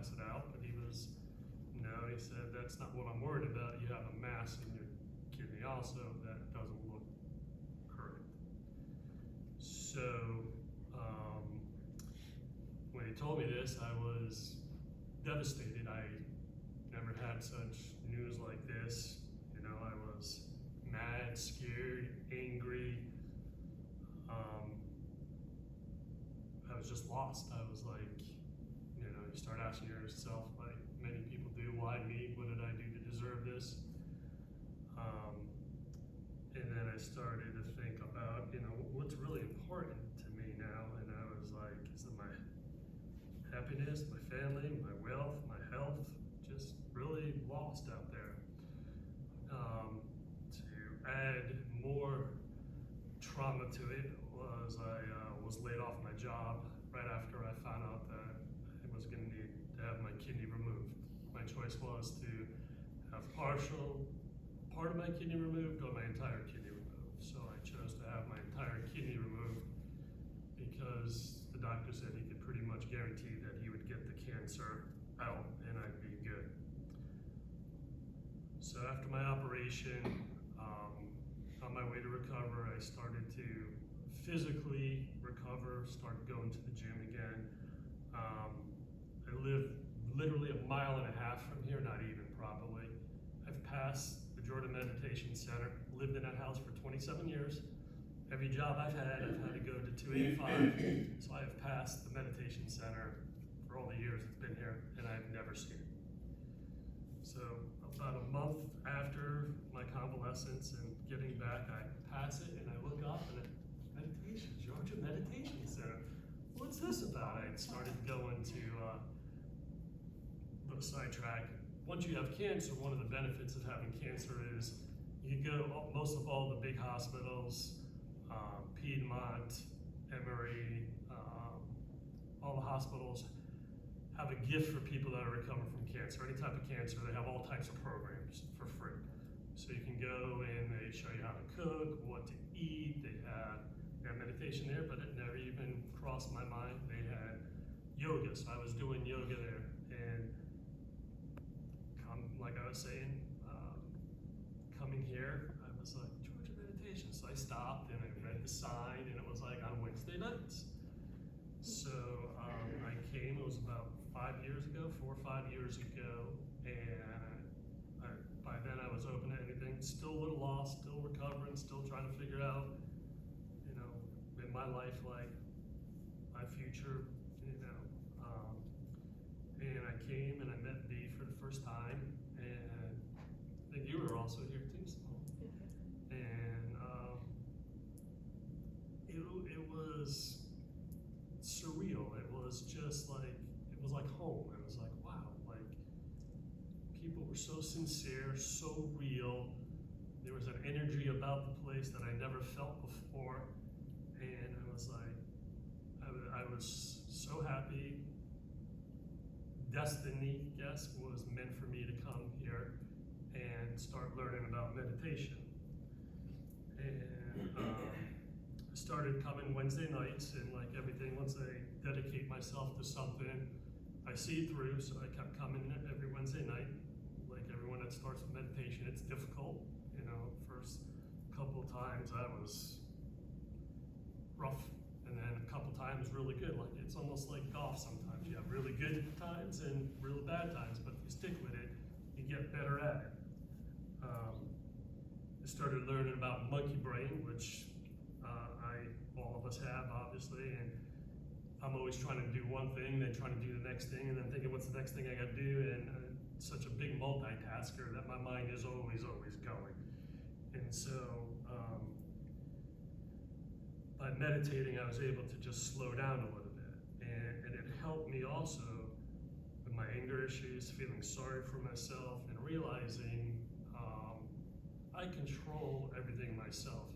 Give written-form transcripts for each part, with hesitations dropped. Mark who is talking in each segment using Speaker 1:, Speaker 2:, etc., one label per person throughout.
Speaker 1: pass it out, but he said, that's not what I'm worried about. You have a mass in your kidney also that doesn't look correct. So when he told me this, I was devastated. I never had such news like this. You know, I was mad, scared, angry. I was just lost. I was like, you know, you start asking yourself, like many people do, why me? What did I do to deserve this? And then I started to think about, you know, what's really important to me now? And I was like, is it my happiness, my family, my wealth, my health? Just really lost out there. To add more trauma to it was I was laid off my job right after I found out that I was going to need to have my kidney removed. My choice was to have part of my kidney removed or my entire kidney removed. So I chose to have my entire kidney removed because the doctor said he could pretty much guarantee that he would get the cancer out and I'd be good. So after my operation, on my way to recover, I started to physically recover, started going to the gym again. I live literally a mile and a half from here, not even probably. I've passed the Jordan Meditation Center, lived in that house for 27 years. Every job I've had to go to 285, so I have passed the meditation center for all the years it's been here, and I've never seen it. So about a month after my convalescence and getting back, I pass it and I look up and meditation, Georgia Meditation Center. What's this about? I started going to the sidetrack. Once you have cancer, one of the benefits of having cancer is you can go most of all the big hospitals, Piedmont, Emory, all the hospitals have a gift for people that are recovering from cancer. Any type of cancer, they have all types of programs for free. So you can go and they show you how to cook, what to eat. They have meditation there, but it never even crossed my mind. They had yoga, so I was doing yoga there. And like I was saying, coming here, I was like, Georgia Meditation. So I stopped and I read the sign and it was like on Wednesday nights. So I came, it was about 4 or 5 years ago, and by then I was open to anything, still a little lost, still recovering, still trying to figure out, you know, in my life, like my future, you know. And I came and I met Dee for the first time, and I think you were also here too, Simone. And it was surreal. It was just like, it was like home. It was like, wow, like people were so sincere, so real. There was an energy about the place that I never felt before. And I was like, I was so happy. Destiny, I guess, was meant for me to come here and start learning about meditation. And I started coming Wednesday nights, and like everything, once I dedicate myself to something, I see through, so I kept coming every Wednesday night. Like everyone that starts with meditation, it's difficult. You know, first couple of times I was rough, and then a couple times really good. Like it's almost like golf sometimes. You have really good times and really bad times, but if you stick with it, you get better at it. I started learning about monkey brain, which all of us have, obviously, and I'm always trying to do one thing, then trying to do the next thing, and then thinking, what's the next thing I got to do? And such a big multitasker that my mind is always going. And so by meditating, I was able to just slow down a little bit. And it helped me also with my anger issues, feeling sorry for myself, and realizing I control everything myself.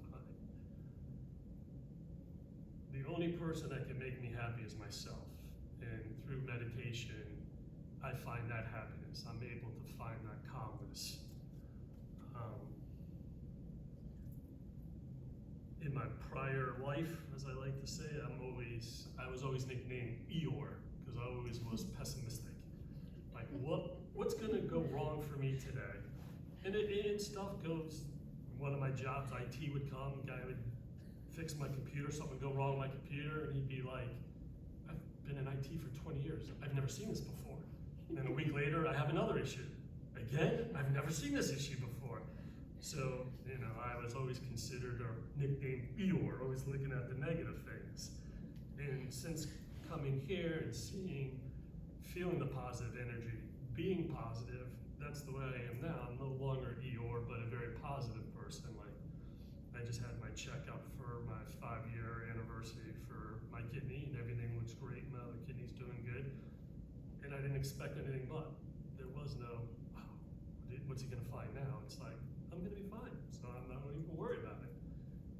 Speaker 1: The only person that can make me happy is myself. And through meditation, I find that happiness. I'm able to find that calmness. In my prior life, as I like to say, I was always nicknamed Eeyore, because I always was pessimistic. Like, what's gonna go wrong for me today? And stuff goes, one of my jobs, IT would come, guy would fix my computer, something would go wrong with my computer, and he'd be like, I've been in IT for 20 years, I've never seen this before. And then a week later, I have another issue. Again, I've never seen this issue before. So, I was always considered or nicknamed Eeyore, always looking at the negative things. And since coming here and feeling the positive energy, being positive, that's the way I am now. I'm no longer Eeyore, but a very positive person. Like, I just had my checkup for my 5-year anniversary for my kidney, and everything looks great. My other kidney's doing good. And I didn't expect anything but. There was no, oh, what's he gonna find now? It's like, I'm gonna be fine, so I'm not even worried about it.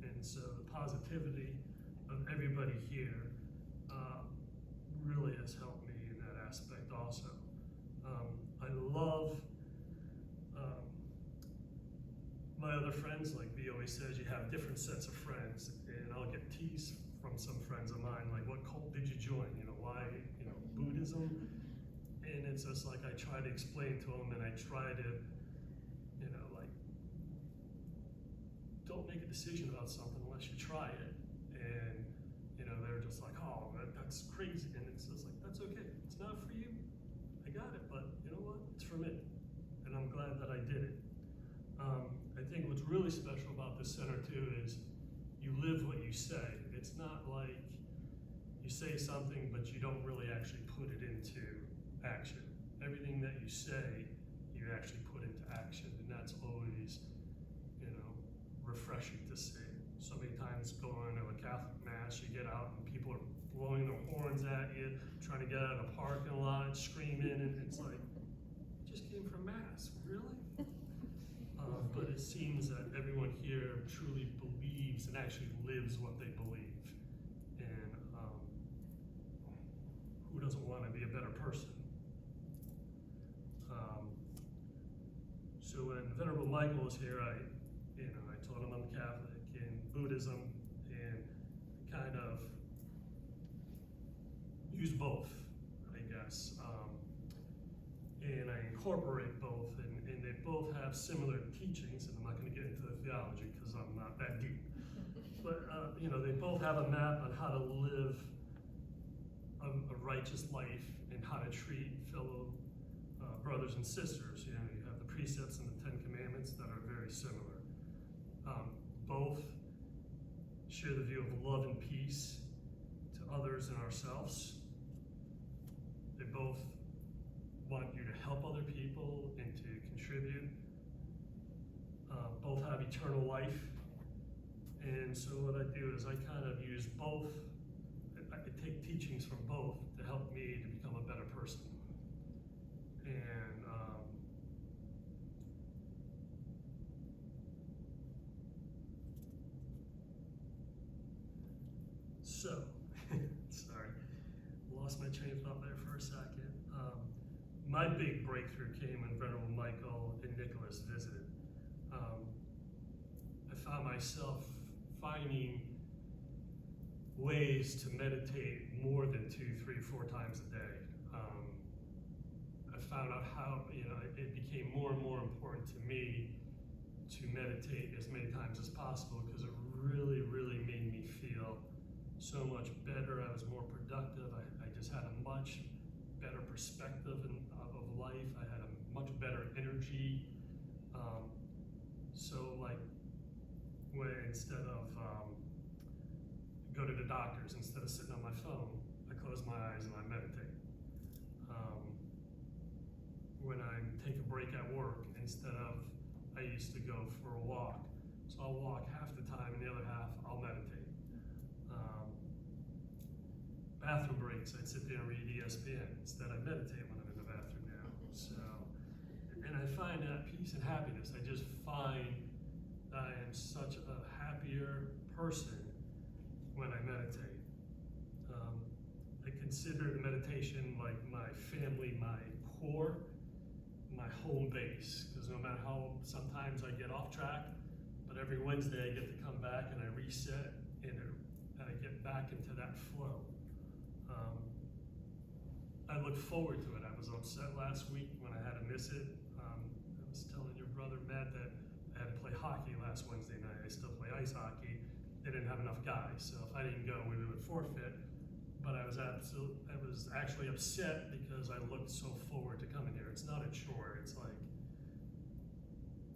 Speaker 1: And so the positivity of everybody here really has helped me in that aspect also. I love my other friends. Like V always says, you have different sets of friends, and I'll get teased from some friends of mine, like, what cult did you join? Why, Buddhism? And it's just like, I try to explain to them, and I try to, like, don't make a decision about something unless you try it. And, they're just like, oh, that's crazy. And it's just like, that's okay. It's not for you. I got it, but you know what? It's for me. And I'm glad that I did it. I think what's really special about this center too is you live what you say. It's not like you say something, but you don't really actually put it into action. Everything that you say, you actually put into action. And that's always, refreshing to see. So many times going to a Catholic Mass, you get out and people are blowing their horns at you, trying to get out of the parking lot, screaming, and it's like, you just came from Mass, really? But it seems that everyone here truly believes and actually lives what they believe. And who doesn't want to be a better person? So when Venerable Michael was here, I told him I'm Catholic and Buddhism, and kind of use both, I guess. And I incorporate both, and they both have similar teachings, and I'm not going to get into the theology because I'm not that deep. But, they both have a map on how to live a righteous life and how to treat fellow brothers and sisters. You have the precepts and the 10 Commandments that are very similar. Both share the view of love and peace to others and ourselves. They both want you to help other people and to contribute. Both have eternal life. And so what I do is I kind of use both. I take teachings from both to help me to become a better person. And so, sorry, lost my train of thought there for a second. My big breakthrough came when Venerable Michael and Nicholas visited. I found myself finding ways to meditate more than 2, 3, 4 times a day. I found out how, it became more and more important to me to meditate as many times as possible because it really, really made me feel so much better. I was more productive. I just had a much better perspective of life. I had a much better energy. So like when instead of go to the doctors, instead of sitting on my phone, I close my eyes and I meditate. When I take a break at work, instead of, I used to go for a walk. So I'll walk half the time and the other half I'll meditate. Bathroom breaks, I'd sit there and read ESPN. Instead, I meditate when I'm in the bathroom now. So, and I find that peace and happiness. I just find that I am such a happier person when I meditate. I consider the meditation like my family, my core, my home base. Because no matter how sometimes I get off track, but every Wednesday I get to come back and I reset and I get back into that flow. I look forward to it. I was upset last week when I had to miss it. I was telling your brother Matt that I had to play hockey last Wednesday night. I still play ice hockey. They didn't have enough guys, so if I didn't go, we would forfeit. But I was actually upset because I looked so forward to coming here. It's not a chore. It's like,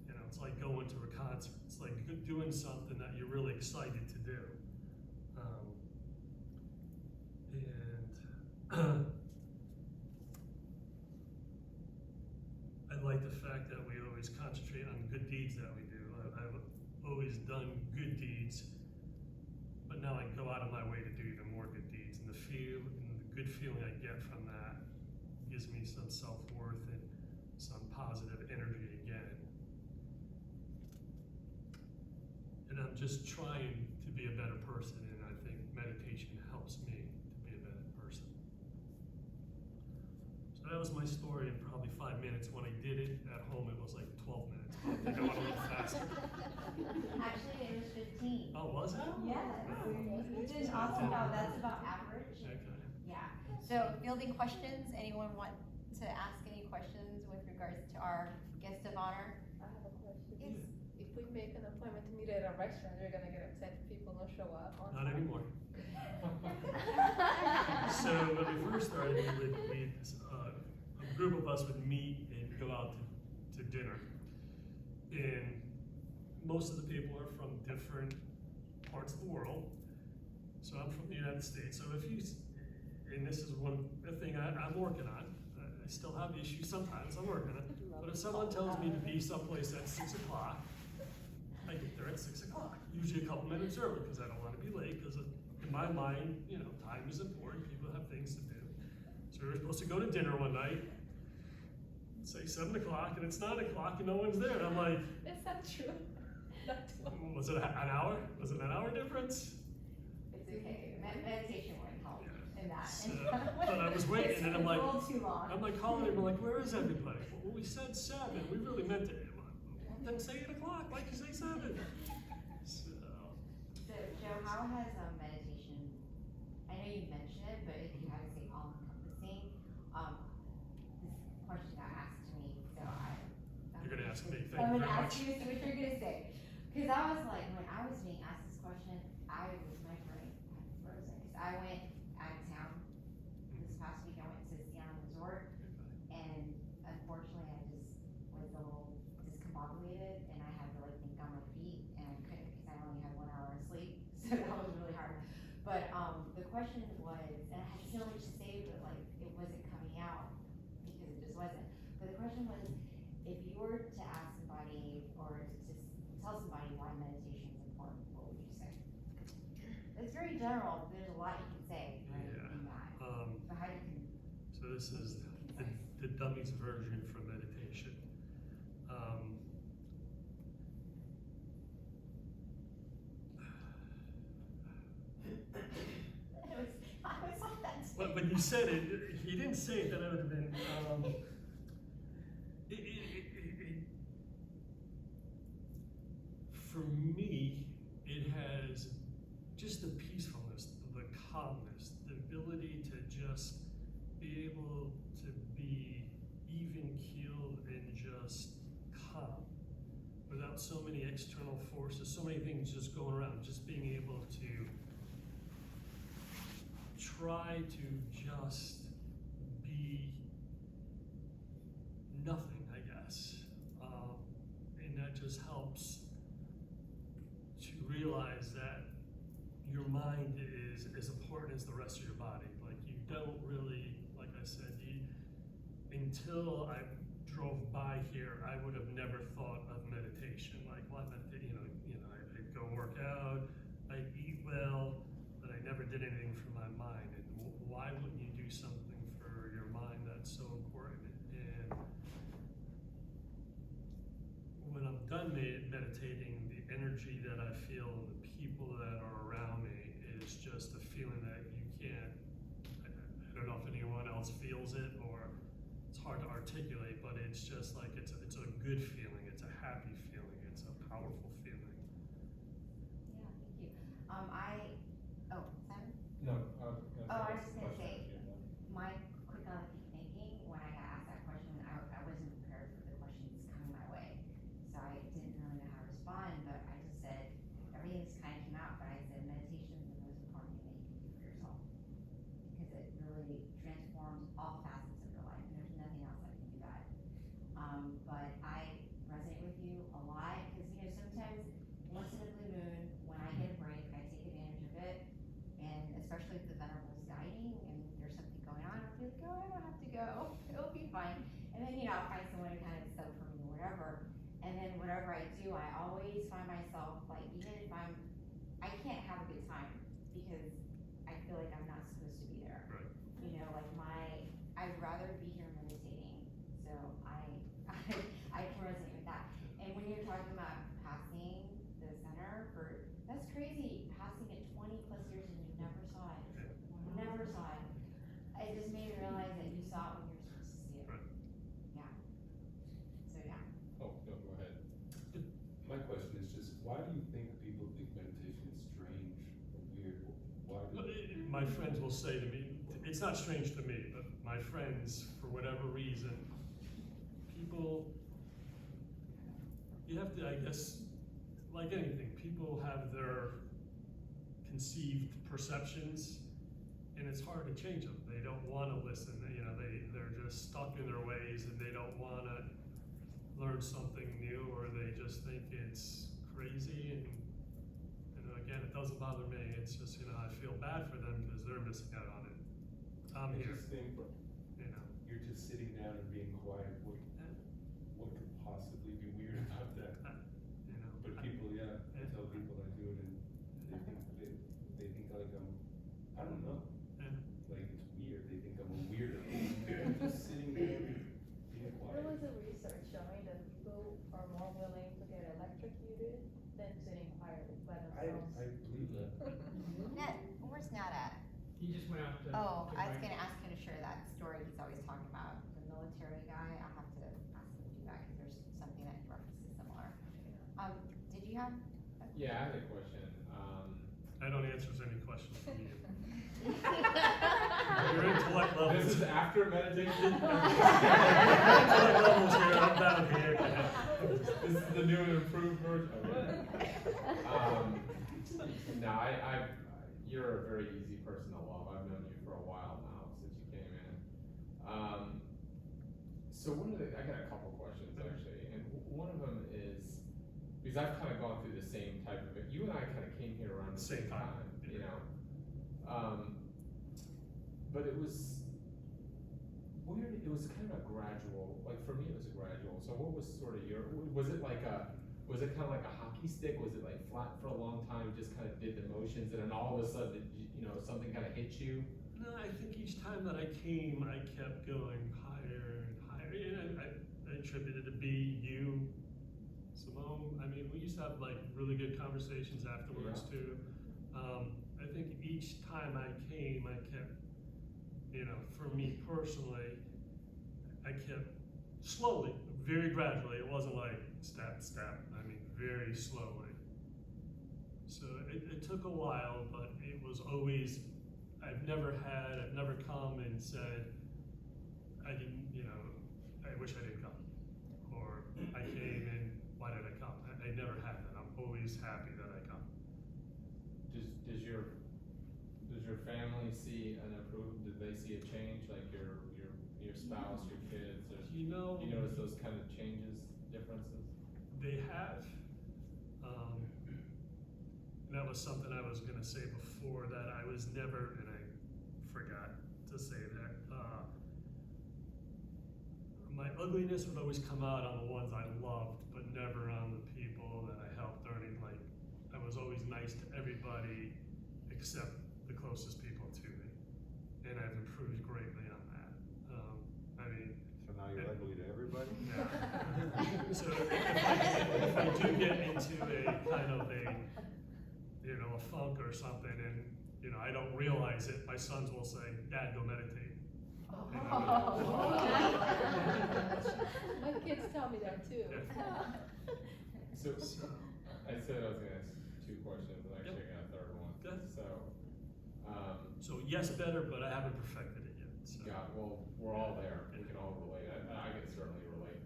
Speaker 1: you know, it's like going to a concert. It's like doing something that you're really excited to do. And I like the fact that we always concentrate on good deeds that we do. I've always done good deeds, but now I go out of my way to do even more good deeds. And the good feeling I get from that gives me some self-worth and some positive energy again. And I'm just trying to be a better person, and I think meditation helps me to be a better person. So that was my story in probably 5 minutes. When I did it at home, it was like 12 minutes. I think I went a little faster.
Speaker 2: Actually, it was 15.
Speaker 1: Oh, was it?
Speaker 2: Yes. You did an awesome job. That's about average.
Speaker 1: Okay.
Speaker 2: Yeah. So, fielding questions. Anyone want to ask any questions with regards to our guest of honor?
Speaker 3: I have a question.
Speaker 2: Yes.
Speaker 3: If we make an appointment to meet at a restaurant, you're gonna get upset if people don't show up on
Speaker 1: Not
Speaker 3: time.
Speaker 1: anymore. So when we first started, a group of us would meet and go out to dinner. And most of the people are from different parts of the world. So I'm from the United States. So and this is one thing I'm working on. I still have issues sometimes, I'm working on it. But if someone tells me to be someplace at 6 o'clock, I get there at 6 o'clock. Usually a couple minutes early because I don't want to be late, because in my mind, you know, time is important. People have things to do. So we were supposed to go to dinner one night, say 7 o'clock, and it's 9 o'clock and no one's there. And I'm like,
Speaker 3: That's not true. Not true.
Speaker 1: was it an hour? Was it an hour difference?
Speaker 2: It's okay. Meditation would help in that.
Speaker 1: So, but I was waiting, and I'm like,
Speaker 2: It's a little too long.
Speaker 1: I'm like calling him, I'm like, where is everybody? Well, we said 7. We really meant it. Then say 8 o'clock, like you say 7. So
Speaker 2: Joe, how has meditation, I know you mentioned it, but if you had to say all-encompassing, this question got asked to me, so
Speaker 1: you're gonna ask me. Thank
Speaker 2: I'm
Speaker 1: you
Speaker 2: gonna
Speaker 1: very
Speaker 2: ask
Speaker 1: much.
Speaker 2: you, see what you're gonna say. Because I was like, when I was being asked this question, my brain had frozen. Because I went out of town this past week. I went to Sienna Resort, and unfortunately, I just was a little discombobulated, and I had to like think on my feet, and I couldn't because I only had 1 hour of sleep, so that was really hard. But the question was, and I had so much to say, but like it wasn't coming out because it just wasn't. But the question was, if you were to ask somebody or to tell somebody why meditation is important, what would you say? It's very general. There's a lot you can say, right,
Speaker 1: Yeah.
Speaker 2: in that. But how do you
Speaker 1: So this is the dummies version for meditation.
Speaker 2: I was like that too.
Speaker 1: But when you said it, he didn't say it, then I would have been. For me, it has just the peacefulness, the calmness, the ability to just be able to be even keeled and just calm without so many external forces, so many things just going around, just being able to try to just be nothing, I guess. And that just helps to realize that your mind is as important as the rest of your body. Like you don't really, like I said, until I drove by here, I would have never thought of meditation. Like what meditation? I'd go work out, I'd eat well, but I never did anything for my mind. And why wouldn't you do something for your mind that's so important? And when I'm done meditating, the energy that I feel and the people that are around me is just a feeling that you can't, I don't know if anyone else feels it, or it's hard to articulate, but it's just like, it's a good feeling, it's a happy feeling, it's a powerful feeling.
Speaker 2: Yeah, thank you. Simon?
Speaker 4: No,
Speaker 2: Oh, I was just gonna say, my quick especially if the venerable's guiding and there's something going on, I'll be like, oh, I don't have to go, it'll be fine. And then, I'll find someone to kind of sub for me or whatever. And then whatever I do, I always find myself, like, even if I can't have a good time because I feel like I'm not supposed to be there.
Speaker 1: Right.
Speaker 2: Like I'd rather be here meditating. So I can resonate with that. And when you're talking about passing the center that's crazy, passing it 20 plus years and you never saw it. Never saw it. It just made me realize that you saw it when you were supposed to see it.
Speaker 1: Right.
Speaker 2: Yeah. So yeah.
Speaker 4: Oh, no, go ahead. My question is just, why do you think people think meditation is strange or weird? Why do
Speaker 1: My friends will say to me, it's not strange to me, but my friends, for whatever reason, you have to, I guess, like anything, people have their conceived perceptions, and it's hard to change them. They don't want to listen. They're just stuck in their ways, and they don't want to learn something new, or they just think it's crazy. And again, it doesn't bother me. It's just I feel bad for them because they're missing out on it. I'm
Speaker 4: I
Speaker 1: here.
Speaker 4: just think you're just sitting down and being quiet. What could possibly be weird about that? But people, I tell people I do it, and they think like I don't know. Like it's weird. They think I'm a weirdo. I'm just sitting there being quiet.
Speaker 3: There was a research showing that people are more willing to get electrocuted than sitting quietly by themselves.
Speaker 4: I believe that.
Speaker 2: Ned, where's Ned at?
Speaker 5: He just went out to.
Speaker 2: Oh,
Speaker 5: to
Speaker 2: I was
Speaker 5: buy-
Speaker 2: gonna ask him to share that story he's always talking about, the military guy. I'll have to ask him to do that because there's something that he references similar. Did you have?
Speaker 6: Yeah, I had a question.
Speaker 1: I don't answer any questions from you. Your intellect levels.
Speaker 6: This is after meditation?
Speaker 1: Intellect levels here, I'm down here.
Speaker 6: This is the new and improved version. No, you're a very easy person to love. I've known you for a while now, since you came in. So I got a couple questions actually, and one of them is, because I've kind of gone through the same type of it. You and I kind of came here around the same time, but it was weird. It was kind of a gradual, like for me it was a gradual. So what was sort of was it kind of like a hockey stick? Was it like flat for a long time, just kind of did the motions, and then all of a sudden, something kind of hit you?
Speaker 1: No, I think each time that I came, I kept going higher and higher. And I attributed it to be you, Simone. I mean, we used to have like really good conversations afterwards too. I think each time I came, I kept, for me personally, I kept slowly, very gradually. It wasn't like step, I mean, very slowly. So it took a while, but it was always, I've never come and said, I didn't, I wish I didn't come. Or I came and why did I come? I never had that. I'm always happy that I come.
Speaker 6: Does your family see an improvement? Did they see a change, like your spouse, your kids? You notice those kind of changes, differences?
Speaker 1: They have. And that was something I was going to say before that I was never, and I forgot to say that, my ugliness would always come out on the ones I loved, but never on the people that I helped earning. Like, I was always nice to everybody except the closest people to me. And I've improved greatly on that.
Speaker 4: So now you're ugly to everybody?
Speaker 1: Yeah. So if I do get into a kind of a funk or something, and I don't realize it, my sons will say, "Dad, go meditate."
Speaker 3: My kids tell me that too.
Speaker 6: So I said I was gonna ask two questions, and actually I got a third one.
Speaker 1: Good.
Speaker 6: So,
Speaker 1: yes, better, but I haven't perfected it yet. So.
Speaker 6: well, we're all there. We can all relate. I can certainly relate.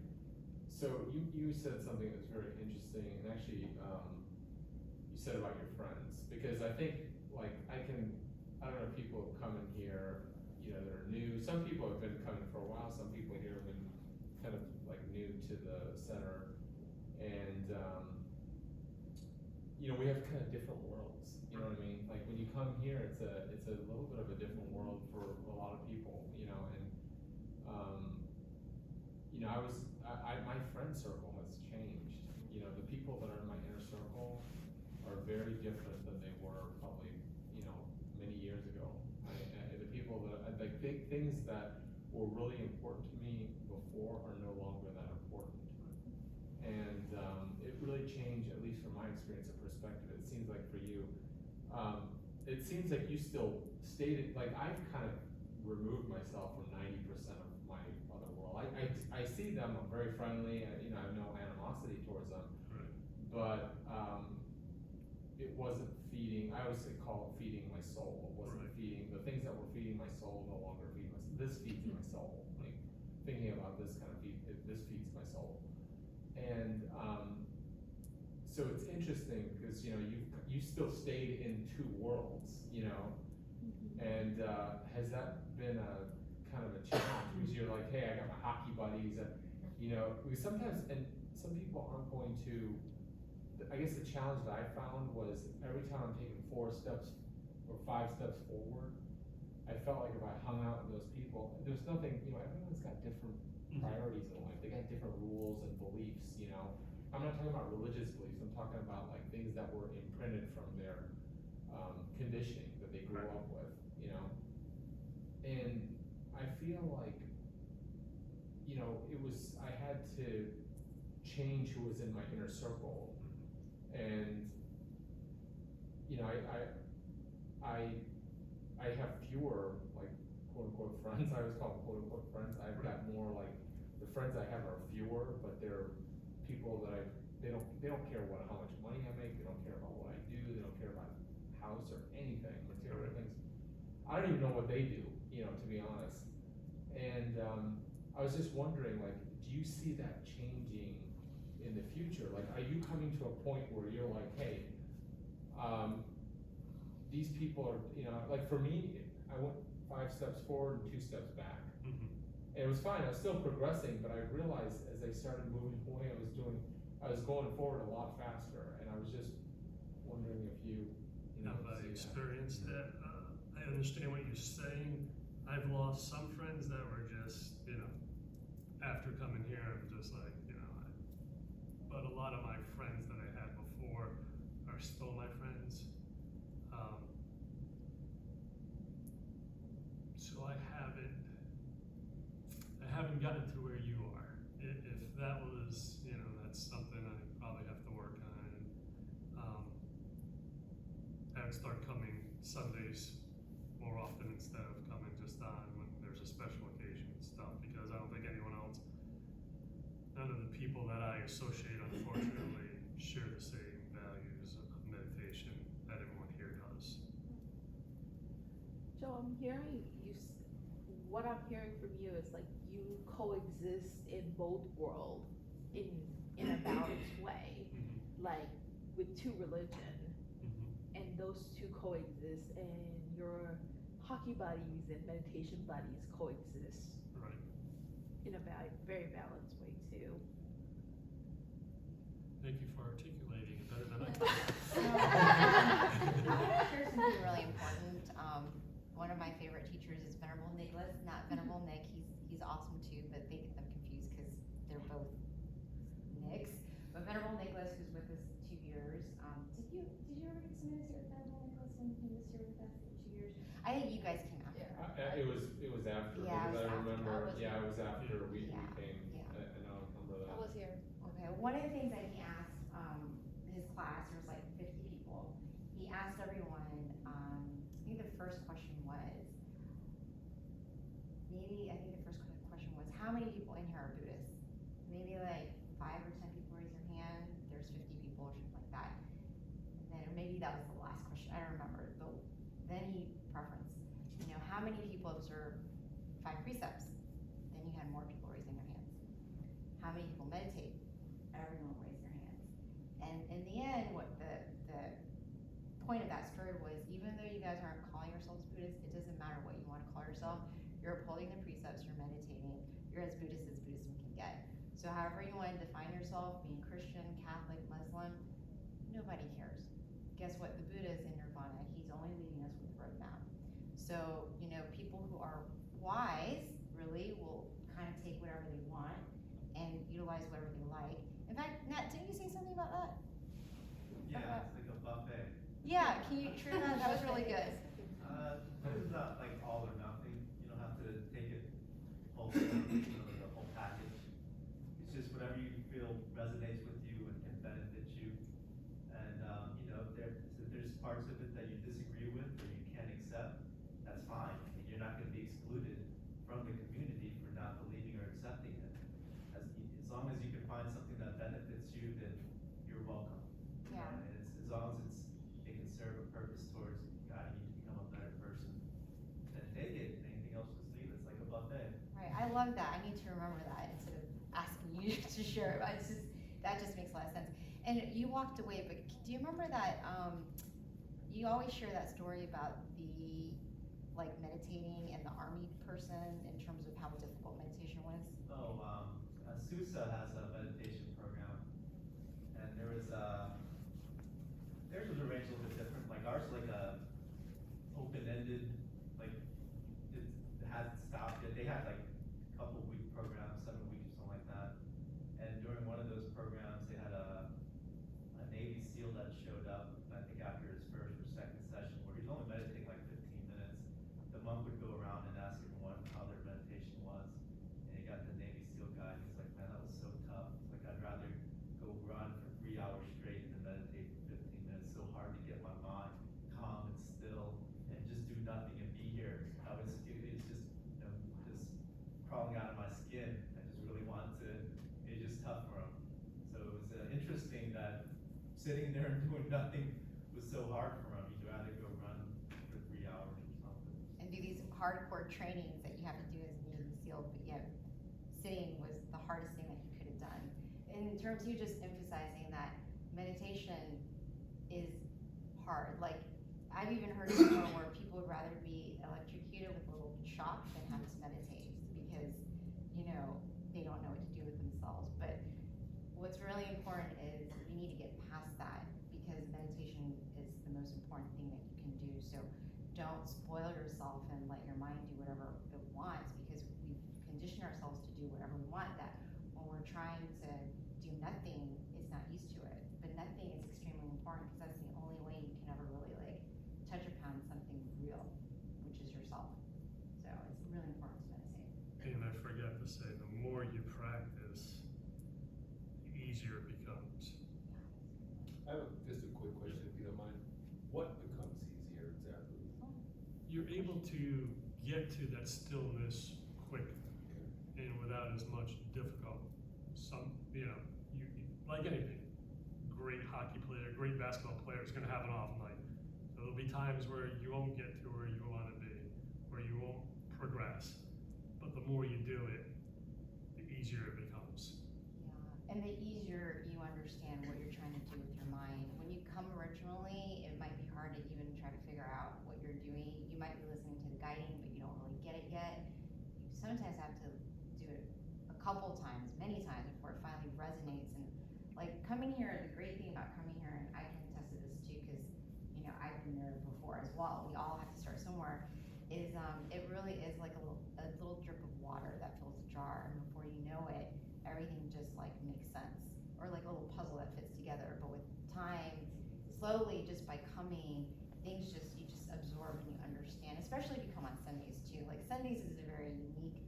Speaker 6: So you said something that's very interesting, and actually, you said about your friends, because I think, like, I don't know, people come in here, that are new. Some people have been coming for a while. Some people here have been kind of like new to the center, and we have kind of different worlds. You know what I mean? Like when you come here, here, it's a little bit of a different world for a lot of people, you know, and you know, my friend circle has changed. You know, the people that are in my inner circle are very different than they were probably, you know, many years ago. The people that like things that were really important to me before are no longer that important. And it really changed, at least from my experience of perspective. It seems like for you, it seems like you still stayed, like I've kind of removed myself from 90% of my other world. I see them, I'm very friendly, you know, I have no animosity towards them.
Speaker 1: Right.
Speaker 6: But it wasn't feeding, I always call it feeding my soul. It wasn't
Speaker 1: Right.
Speaker 6: feeding, the things that were feeding my soul no longer feed my soul. This feeds my soul. Like thinking about this kind of this feeds my soul. And so it's interesting because, you know, you still stayed in two worlds, you know, and has that been a kind of a challenge? Because you're like, hey, I got my hockey buddies, and you know, we sometimes, and some people aren't going to. I guess the challenge that I found was every time I'm taking 4 steps or 5 steps forward, I felt like if I hung out with those people, there's nothing, you know, everyone's got different priorities in life. They got different rules and beliefs, you know. I'm not talking about religious beliefs. I'm talking about like things that were imprinted from their conditioning that they grew up with, you know. And I feel like, you know, I had to change who was in my inner circle. And you know, I have fewer like quote unquote friends. I always call them quote unquote friends. I've got more like the friends I have are fewer, but they're people that they don't care how much money I make. They don't care about what I do. They don't care about house or anything, material things. I don't even know what they do, you know, to be honest. And I was just wondering, like, do you see that changing in the future? Like, are you coming to a point where you're like, hey, these people are, you know, like for me, I went 5 steps forward and 2 steps back. And it was fine, I was still progressing, but I realized as I started moving away, I was going forward a lot faster, and I was just wondering if you know,
Speaker 1: Have I
Speaker 6: see
Speaker 1: experienced that? I understand what you're saying. I've lost some friends that were just, you know, after coming here, I'm just like, you know, but a lot of my friends that I had before are still my friends. So I haven't gotten to where you are. If that was, you know, that's something I probably have to work on. I would start coming Sundays more often instead of coming just on when there's a special occasion and stuff, because I don't think none of the people that I associate, unfortunately, share the same values of meditation that everyone here does.
Speaker 5: Joe, what I'm hearing from you is like you coexist in both worlds in a balanced way, like with 2 religions, and those 2 coexist, and your hockey buddies and meditation buddies coexist
Speaker 1: Right.
Speaker 5: in a very balanced way too.
Speaker 1: Thank you for articulating it better than I
Speaker 2: So,
Speaker 1: could.
Speaker 2: I want to share something really important. One of my favorite teachers is Venerable Nicholas, not Venerable Nick. He's awesome too, but they get them confused because they're both Nicks. But Venerable Nicholas, who's with us 2 years, did you ever get to minister with Venerable Nicholas when he was here with us for 2 years? I think you guys came after.
Speaker 6: It was after,
Speaker 2: Yeah,
Speaker 6: because
Speaker 2: it was
Speaker 6: I
Speaker 2: after.
Speaker 6: remember,
Speaker 2: I was
Speaker 6: it was after we
Speaker 2: Yeah.
Speaker 6: came,
Speaker 2: Yeah.
Speaker 6: I know, I remember that.
Speaker 3: I was here.
Speaker 2: Okay, one of the things that he asked his class, there was like 50 people, he asked everyone, I think the first question was, how many people in here are Buddhists? Maybe like 5 or 10 people raise their hand, there's 50 people or something like that. And then, or maybe that was the last question, I don't remember. But then he preferenced, you know, how many people observe 5 precepts? Then you had more people raising their hands. How many people meditate? Everyone raised their hands. And in the end, what the point of that story was, even though you guys aren't calling yourselves Buddhists, it doesn't matter what you want to call yourself. You're upholding the precepts, you're meditating, you're as Buddhist as Buddhism can get. So however you want to define yourself, being Christian, Catholic, Muslim, nobody cares. Guess what? The Buddha is in Nirvana. He's only leaving us with the road So, you know, people who are wise really will kind of take whatever they want and utilize whatever they like. In fact, Nat, didn't you say something about that?
Speaker 7: Yeah, it's like a buffet.
Speaker 2: Yeah, can you true that? That was really good.
Speaker 7: It's not like all or nothing. You don't have to take it whole, the whole package. It's just whatever you feel resonates with you and can benefit you. And, you know, if there's parts of it that you disagree with or you can't accept, that's fine. I mean, you're not gonna be excluded from the community for not believing or accepting it. As long as you can find something that benefits you, then you're welcome.
Speaker 2: Yeah.
Speaker 7: And as long as it can serve a purpose towards guiding you to become a better person, then take it. Anything else, just leave it. It's like a buffet.
Speaker 2: Right, I love that. I need to remember that instead of asking you to share it. It's just, that just makes a lot of sense. And you walked away, but do you remember that, you always share that story about the, like, meditating and the army person in terms of how difficult meditation was?
Speaker 7: Oh, SUSA has a meditation program, and theirs was arranged a little bit different. Like ours, like a open-ended, like it hasn't stopped yet. They had like a couple week programs, 7 weeks or something like that. And during one of those programs, they had a Navy SEAL that showed up, I think after his first or second session, where he's only meditating like 15 minutes. The monk would go around and ask everyone how their meditation was. And he got the Navy SEAL guy, and he's like, man, that was so tough. He's like, I'd rather go run for 3 hours straight than meditate for 15 minutes. So hard to get my mind calm and still and just do nothing and be here. It's just, you know, just crawling out of my skin. I just really wanted to, it was just tough for him. So it was interesting that sitting there and doing nothing was so hard for him. He'd rather go run for 3 hours or something.
Speaker 2: And do these hardcore trainings that you have to do as a Navy SEAL, but yet sitting was the hardest thing that he could have done. In terms of you just emphasizing that meditation is hard. Like, I've even heard before where people would rather be electrocuted with a little shock than have to meditate because, you know, they don't know what to do with themselves. But what's really important is you need to get past that because meditation is the most important thing that you can do. So don't spoil yourself and let your mind do whatever it wants because we've conditioned ourselves to do whatever we want, that when we're trying to do nothing, it's not used to it. But nothing is extremely important because that's the only way you can ever really like touch upon something real, which is yourself. So it's really important to meditate.
Speaker 1: And I forgot to say, the more you practice, the easier it becomes.
Speaker 4: I have just a quick question, if you don't mind. What becomes easier exactly?
Speaker 1: You're able to get to that stillness quicker and without as much difficult. You know, like anything, great hockey player, great basketball player is going to have an off night. So there'll be times where you won't get to where you want to be, where you won't progress. But the more you do it, the easier it becomes.
Speaker 2: Yeah, and the easier you understand what you're trying to do with your mind. When you come originally, it might be hard to even try to figure out what you're doing. You might be listening to the guiding, but you don't really get it yet. You sometimes have to do it a couple times, many times before it finally resonates. And like coming here, the great thing about coming here, and I can attest to this too, because you know I've been there before as well. We all have to start somewhere. Is it really is like a little drip of water that fills the jar, and before you know it, everything just like makes sense, or like a little puzzle that fits together. But with time, slowly, just by coming, you just absorb and you understand. Especially if you come on Sundays too. Like Sundays is a very unique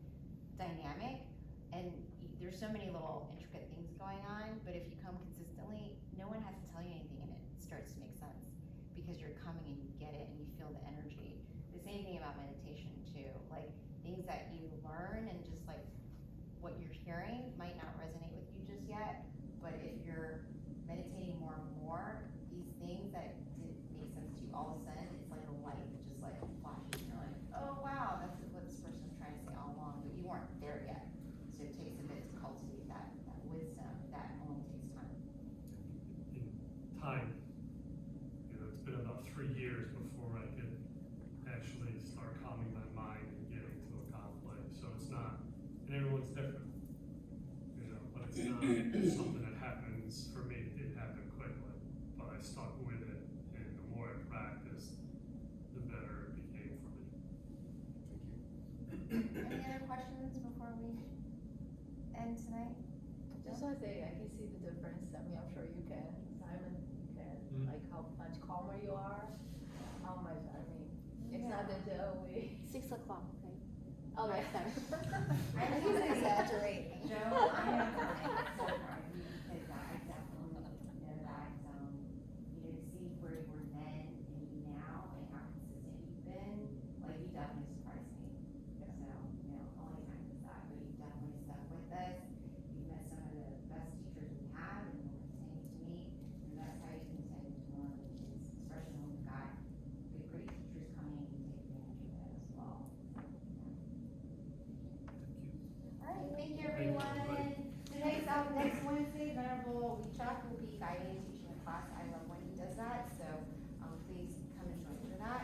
Speaker 2: dynamic, and there's so many little intricate things going on. But if you come consistently, no one has to tell you anything, and it starts to make sense because you're coming and you get it and you feel the energy. The same thing about meditation too. Like things that you learn and just like what you're hearing might not resonate with you just yet, but if you're meditating more and more, these things that didn't make sense to you, all of a sudden it's like a light that just like flashes and you're like, oh wow, that's what this person was trying to say all along, but you weren't there yet. So it takes a bit to cultivate that wisdom. That only takes time.
Speaker 1: In time, you know, it's been about 3 years before I could
Speaker 2: Any other questions before we end tonight?
Speaker 3: Just wanna say, I can see the difference, I mean, I'm sure you can, Simon, you can, like how much calmer you are, how much, I mean, it's not the Joe we.
Speaker 5: 6 o'clock, okay?
Speaker 3: Oh,
Speaker 5: Right,
Speaker 3: that's
Speaker 5: sorry.
Speaker 2: I
Speaker 3: He's
Speaker 2: was
Speaker 3: exaggerating.
Speaker 2: Joe, I am so proud of you because I definitely know that, you know, to see where you were then and now and how consistent you've been, like you definitely surprised me. So, you know, only time is that, but you definitely stuck with us. You've met some of the best teachers we have and will continue to meet, and that's how you continue to learn, is especially when we've got good, great teachers coming and you take advantage of that as well. So, yeah. All right, thank you, everyone. So next Wednesday, Venerable Chuck will be guiding and teaching a class. I love when he does that, so please come and join for that.